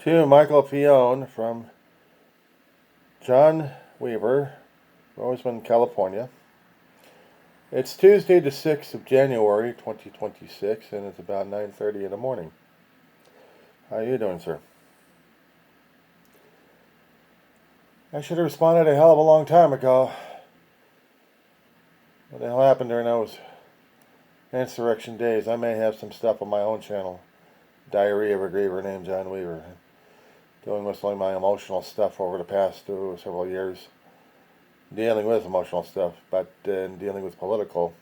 To Michael Fanone from John Weaver, Roseman, California. It's Tuesday the 6th of January 2026 and it's about 9:30 in the morning. How are you doing, sir? I should have responded a hell of a long time ago. What the hell happened during those insurrection days? I may have some stuff on my own channel. Diary of a Griever named John Weaver. Doing mostly my emotional stuff over the past several years. Dealing with emotional stuff, but in dealing with political,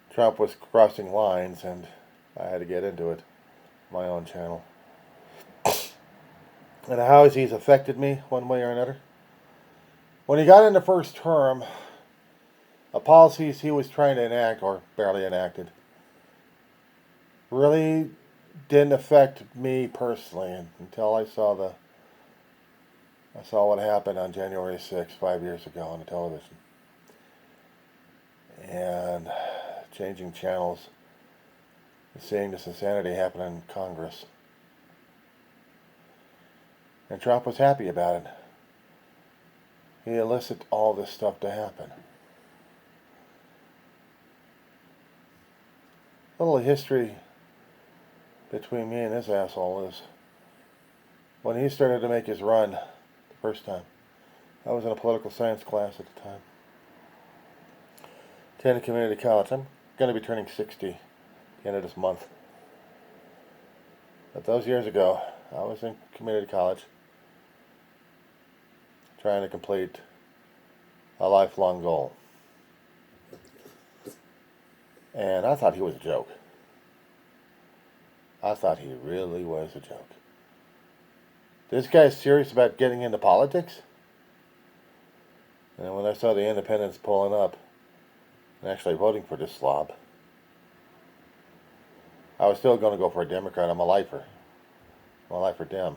Trump was crossing lines and I had to get into it. My own channel. And how he's affected me one way or another. When he got in the first term, the policies he was trying to enact, or barely enacted, really didn't affect me personally until I saw what happened on January 6th, 5 years ago on the television. And changing channels, and seeing this insanity happen in Congress. And Trump was happy about it. He elicited all this stuff to happen. A little history between me and this asshole is when he started to make his run the first time. I was in a political science class at the time. Attended community college. I'm going to be turning 60 at the end of this month. But those years ago, I was in community college trying to complete a lifelong goal. And I thought he was a joke. I thought he really was a joke. This guy's serious about getting into politics? And when I saw the independents pulling up and actually voting for this slob, I was still going to go for a Democrat. I'm a lifer. I'm a lifer Dem.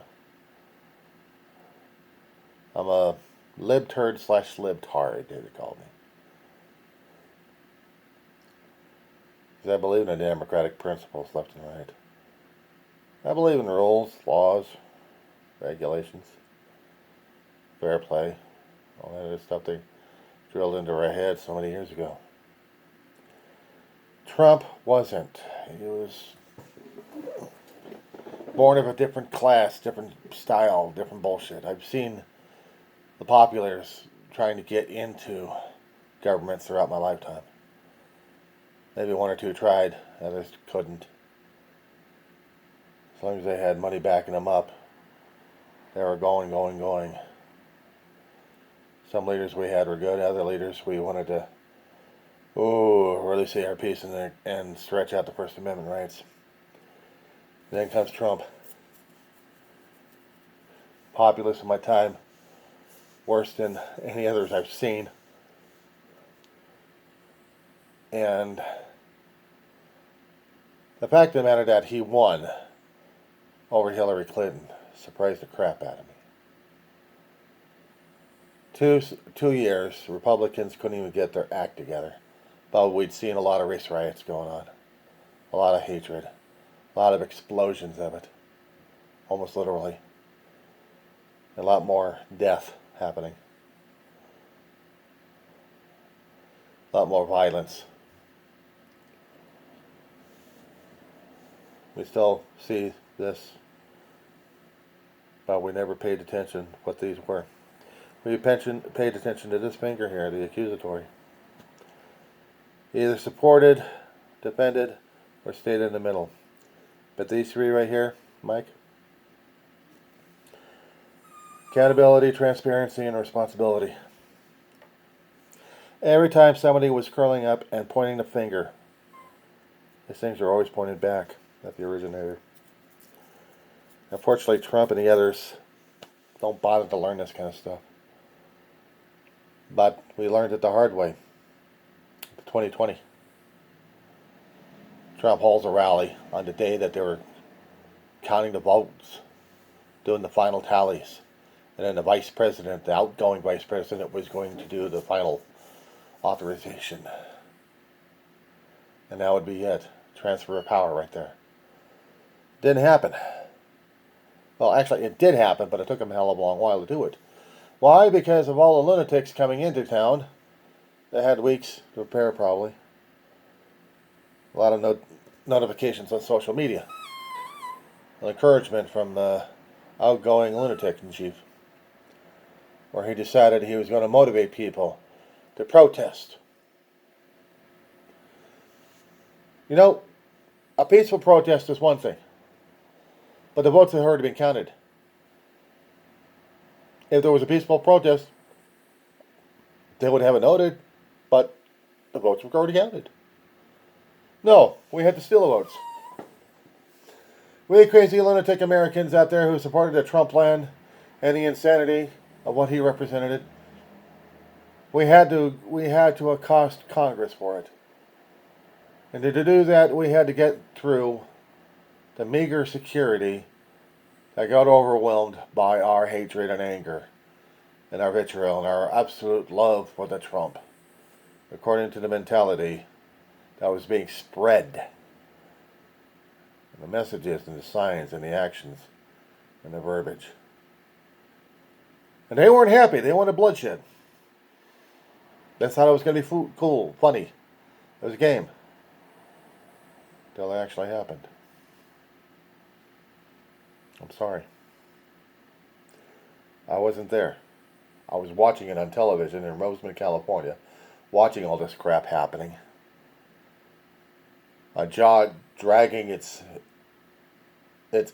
I'm a libturd / libtard, they call me. Because I believe in the democratic principles left and right. I believe in rules, laws, regulations, fair play, all that other stuff they drilled into our heads so many years ago. Trump wasn't. He was born of a different class, different style, different bullshit. I've seen the populars trying to get into government throughout my lifetime. Maybe one or two tried, others couldn't. As long as they had money backing them up, they were going. Some leaders we had were good, other leaders we wanted to really say our piece and stretch out the First Amendment rights. Then comes Trump. Populist in my time, worse than any others I've seen. And the fact of the matter that he won over Hillary Clinton surprised the crap out of me. Two years, Republicans couldn't even get their act together. But we'd seen a lot of race riots going on. A lot of hatred. A lot of explosions of it. Almost literally. A lot more death happening. A lot more violence. We still see this, but we never paid attention what these were. We paid attention to this finger here, the accusatory. Either supported, defended, or stayed in the middle. But these three right here, Mike, accountability, transparency, and responsibility. Every time somebody was curling up and pointing the finger, these things are always pointed back at the originator. Unfortunately, Trump and the others don't bother to learn this kind of stuff. But we learned it the hard way. 2020. Trump holds a rally on the day that they were counting the votes, doing the final tallies. And then the vice president, the outgoing vice president, was going to do the final authorization. And that would be it. Transfer of power right there. Didn't happen. Well, actually, it did happen, but it took him a hell of a long while to do it. Why? Because of all the lunatics coming into town. They had weeks to prepare, probably. A lot of notifications on social media. An encouragement from the outgoing lunatic in chief, where he decided he was going to motivate people to protest. You know, a peaceful protest is one thing, but the votes had already been counted. If there was a peaceful protest, they would have it noted, but the votes were already counted. No, we had to steal the votes. We crazy lunatic Americans out there who supported the Trump plan and the insanity of what he represented. We had to accost Congress for it. And to do that, we had to get through the meager security that got overwhelmed by our hatred and anger and our vitriol and our absolute love for the Trump, according to the mentality that was being spread. And the messages and the signs and the actions and the verbiage. And they weren't happy. They wanted bloodshed. They thought it was going to be cool, funny. It was a game. Until it actually happened. I'm sorry. I wasn't there. I was watching it on television in Roseman, California, watching all this crap happening. My jaw dragging its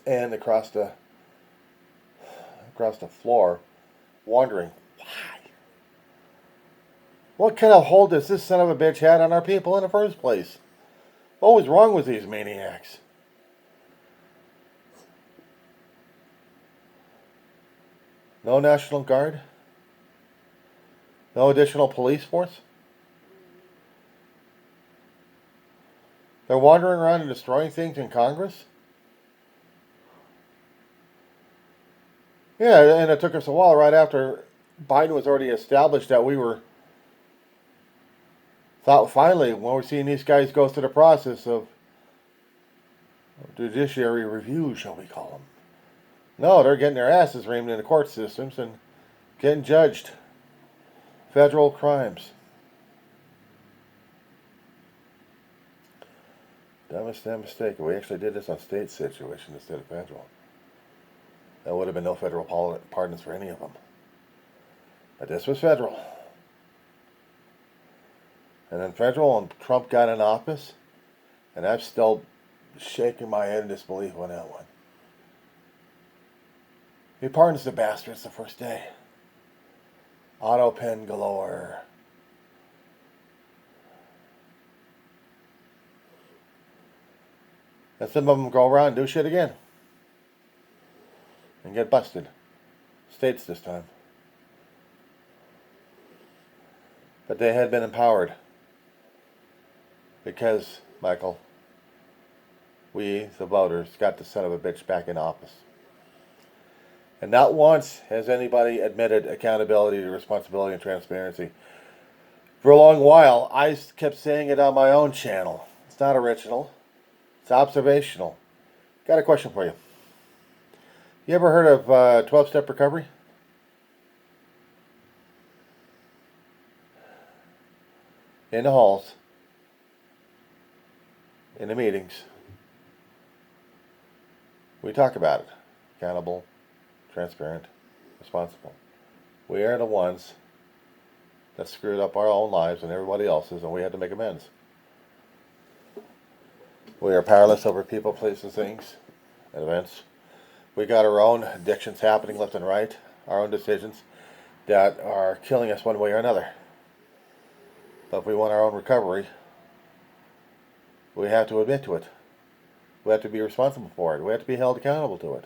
end across the floor, wondering why. What kind of hold does this son of a bitch had on our people in the first place? What was wrong with these maniacs? No National Guard? No additional police force? They're wandering around and destroying things in Congress? Yeah, and it took us a while right after Biden was already established that we were thought finally when we're seeing these guys go through the process of judiciary review, shall we call them. No, they're getting their asses reamed in the court systems and getting judged. Federal crimes. Dumbest damn mistake. We actually did this on state situation instead of federal. There would have been no federal pardons for any of them. But this was federal. And then federal, and Trump got in office, and I'm still shaking my head in disbelief on that one. He pardons the bastards the first day. Auto pen galore. And some of them go around and do shit again. And get busted. States this time. But they had been empowered. Because, Michael, we, the voters, got the son of a bitch back in office. And not once has anybody admitted accountability, responsibility, and transparency. For a long while, I kept saying it on my own channel. It's not original. It's observational. Got a question for you. You ever heard of 12-step recovery? In the halls. In the meetings. We talk about it. Accountable, transparent, responsible. We are the ones that screwed up our own lives and everybody else's, and we had to make amends. We are powerless over people, places, things, and events. We got our own addictions happening left and right, our own decisions that are killing us one way or another. But if we want our own recovery, we have to admit to it. We have to be responsible for it. We have to be held accountable to it.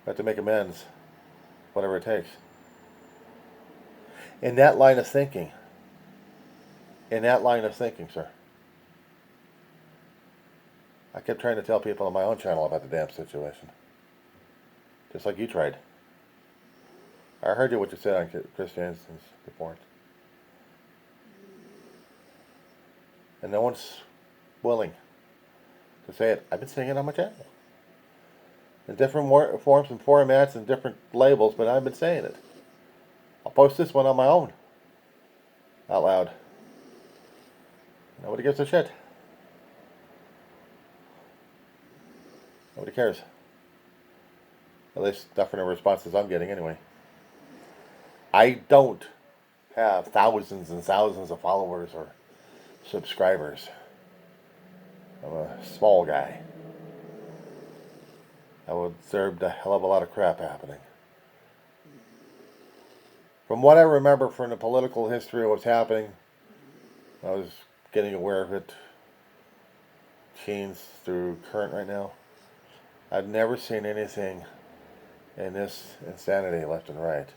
We have to make amends, whatever it takes. In that line of thinking, sir, I kept trying to tell people on my own channel about the damn situation. Just like you tried. I heard you what you said on Chris Jansen's report. And no one's willing to say it. I've been saying it on my channel. In different forms and formats and different labels, but I've been saying it. I'll post this one on my own. Out loud. Nobody gives a shit. Nobody cares. At least not from the responses I'm getting anyway. I don't have thousands and thousands of followers or subscribers. I'm a small guy. I would observe a hell of a lot of crap happening. From what I remember from the political history of what's happening, I was getting aware of it, teens through current right now. I've never seen anything in this insanity left and right.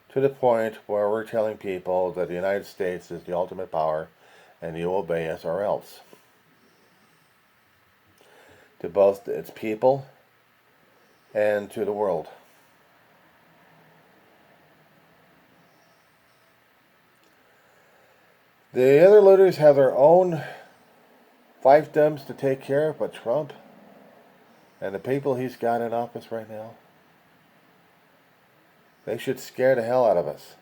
To the point where we're telling people that the United States is the ultimate power and you obey us or else. To both its people and to the world. The other leaders have their own fiefdoms to take care of, but Trump and the people he's got in office right now, they should scare the hell out of us.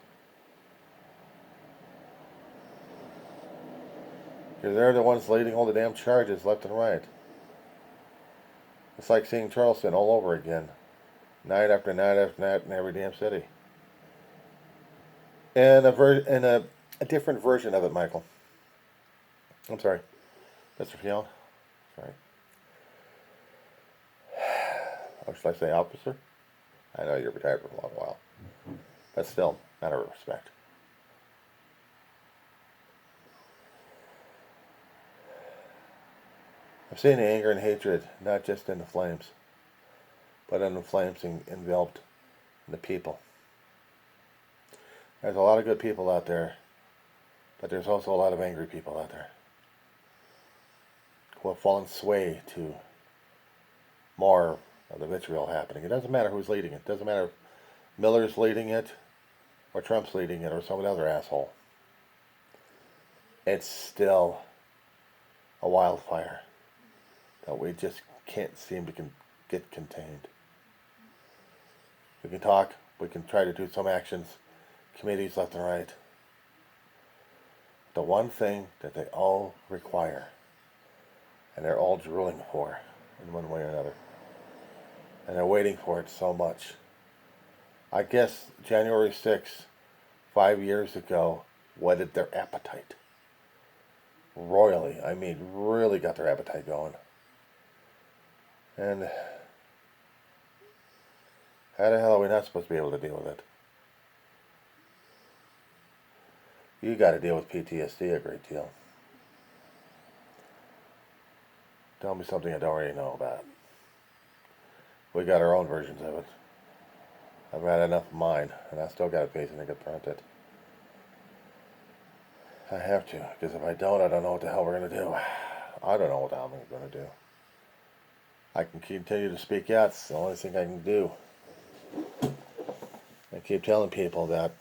Because they're the ones leading all the damn charges left and right. It's like seeing Charleston all over again. Night after night after night in every damn city. And a different version of it, Michael. I'm sorry. Mr. Fiona. Sorry. Or should I say officer? I know you're retired for a long while. But still, matter of respect. I've seen the anger and hatred, not just in the flames, but in the flames enveloped in the people. There's a lot of good people out there, but there's also a lot of angry people out there who have fallen sway to more of the vitriol happening. It doesn't matter who's leading it. It doesn't matter if Miller's leading it, or Trump's leading it, or some other asshole. It's still a wildfire that we just can't seem to get contained. We can talk, we can try to do some actions, committees left and right. The one thing that they all require, and they're all drooling for in one way or another, and they're waiting for it so much. I guess January 6th, 5 years ago, whetted their appetite. Royally, I mean, really got their appetite going. And how the hell are we not supposed to be able to deal with it? You got to deal with PTSD a great deal. Tell me something I don't already know about. We got our own versions of it. I've had enough of mine, and I still got a piece and I get printed. I have to, because if I don't know what the hell we're going to do. I don't know what the hell I'm going to do. I can continue to speak out. It's the only thing I can do. I keep telling people that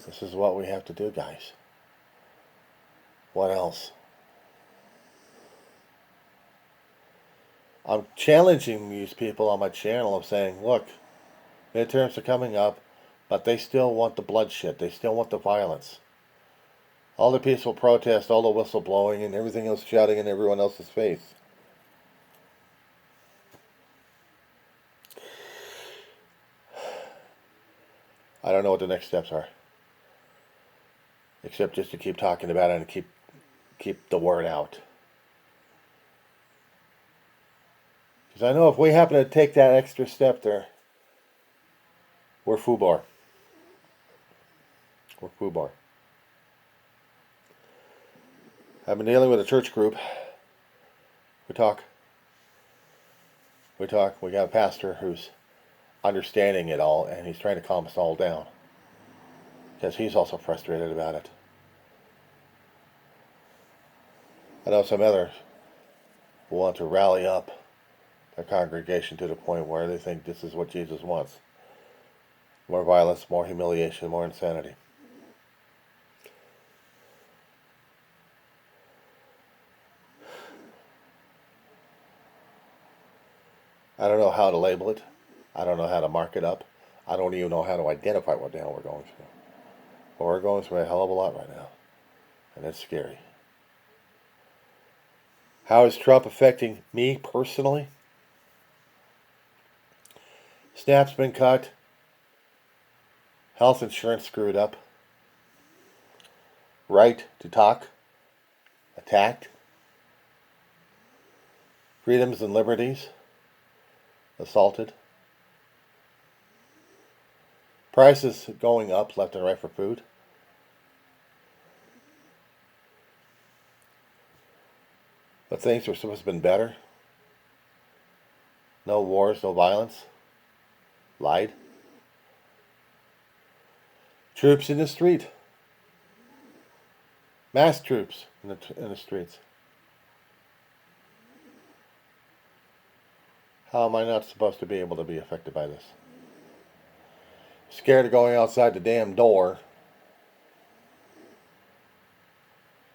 this is what we have to do, guys. What else? I'm challenging these people on my channel of saying, look, midterms are coming up, but they still want the bloodshed. They still want the violence. All the peaceful protests, all the whistleblowing, and everything else shouting in everyone else's face. I don't know what the next steps are. Except just to keep talking about it and keep the word out. Because I know if we happen to take that extra step there, we're FUBAR. We're FUBAR. I've been dealing with a church group. We talk. We got a pastor who's understanding it all, and he's trying to calm us all down. Because he's also frustrated about it. I know some others who want to rally up their congregation to the point where they think this is what Jesus wants. More violence, more humiliation, more insanity. I don't know how to label it. I don't know how to mark it up. I don't even know how to identify what the hell we're going through. But we're going through a hell of a lot right now. And it's scary. How is Trump affecting me personally? SNAP's been cut. Health insurance screwed up. Right to talk attacked. Freedoms and liberties assaulted. Prices going up left and right for food. But things were supposed to have been better. No wars, no violence. Lied. Troops in the street. Mass troops in the streets. How am I not supposed to be able to be affected by this? Scared of going outside the damn door.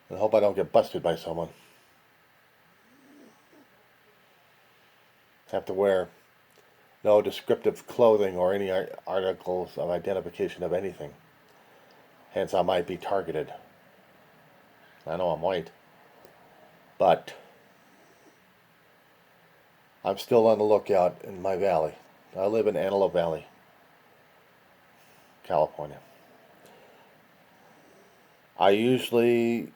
And hope I don't get busted by someone. Have to wear no descriptive clothing or any articles of identification of anything. Hence, I might be targeted. I know I'm white. But I'm still on the lookout in my valley. I live in Antelope Valley, California. I usually,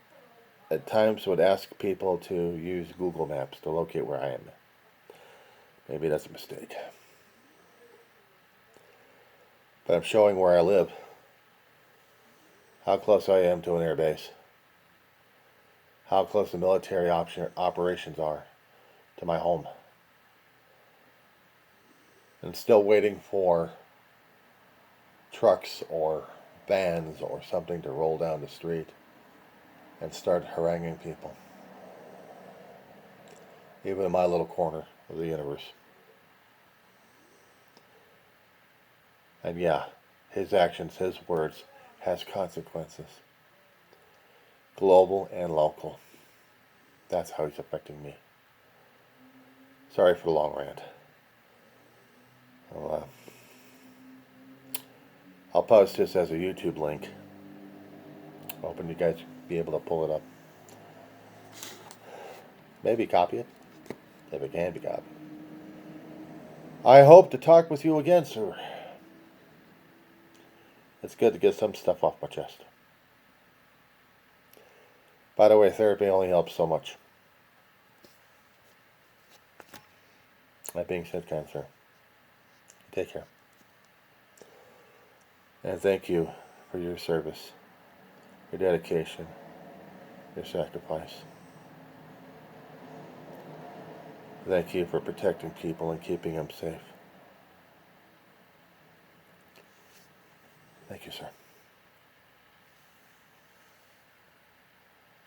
at times, would ask people to use Google Maps to locate where I am. Maybe that's a mistake. But I'm showing where I live, how close I am to an air base, how close the military operations are to my home. And still waiting for trucks or vans or something to roll down the street and start haranguing people. Even in my little corner of the universe. And yeah, his actions, his words, has consequences. Global and local. That's how he's affecting me. Sorry for the long rant. I'll post this as a YouTube link. Hoping you guys be able to pull it up. Maybe copy it, if it can be copied. I hope to talk with you again, sir. It's good to get some stuff off my chest. By the way, therapy only helps so much. That being said, kind sir, take care. And thank you for your service, your dedication, your sacrifice. Thank you for protecting people and keeping them safe. Thank you, sir.